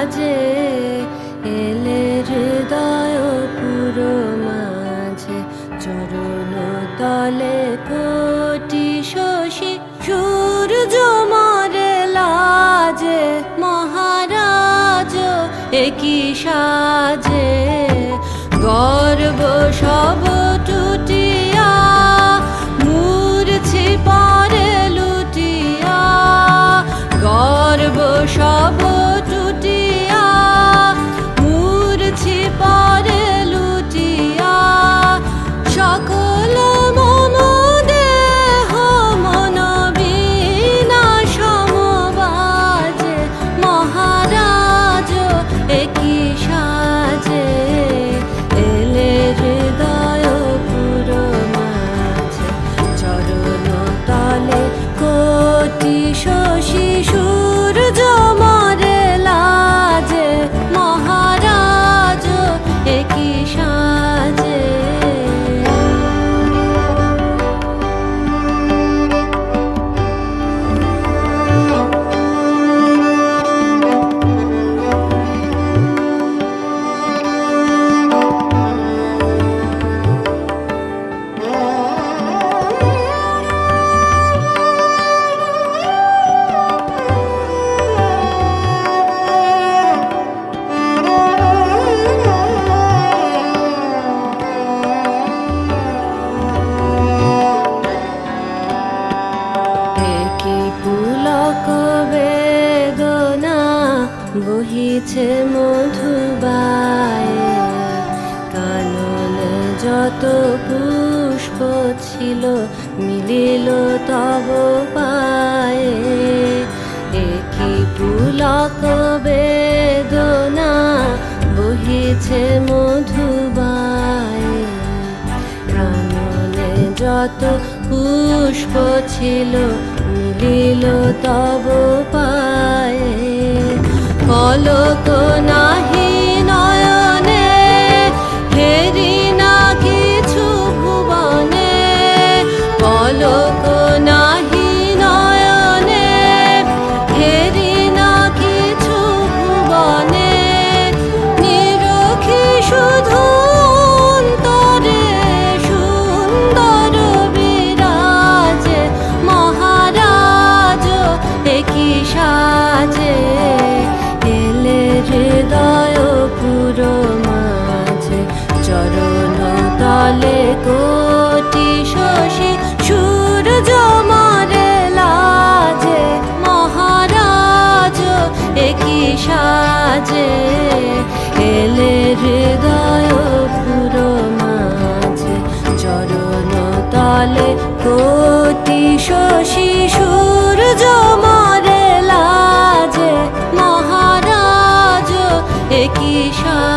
সাজে এলে হৃদয় পুরো মাঝে চরণ তলে কোটি শশী সূর্য মারে লাজে মহারাজ একই সাজে গর্ব সব টুটিয়া মূর্ছি পরে লুটিয়া গর্ব সব টুটিয়া মূর্ছি পরে লুটিয়া সকল মম দেহ মন বিনা সমবাজে মহারাজ একই সাজে এলে হৃদয় পুরো মাঝে চরণ তলে কোটি শশী সূর্য মারে লাজে মহারাজ একই সাজে পুলক বেদনা বহিছে মধুবায়ে কাননে যত পুষ্প ছিল মিলিল তব পায়ে একই পুলক বেদনা বহিছে মধুবায়ে কাননে যত পুষ্প ছিল মিলিল তব পায়ে কলক নাহি নয়নে হেরি না কিছু ভুবনে কলক নাহি নয়নে হেরি না কিছু ভুবনে নিরখি শুধু অন্তরে সুন্দর বিরাজে মহারাজ একই সাজে এলে হৃদয় পুরো মাঝে চরণ তলে কোটি শশী সূর্য মারে লাজে মহারাজ একই সাজে এলে হৃদয় পুরো মাঝে চরণ তলে কোটি শশী সূর্য মারে লাজে মহারাজ একই সাজে।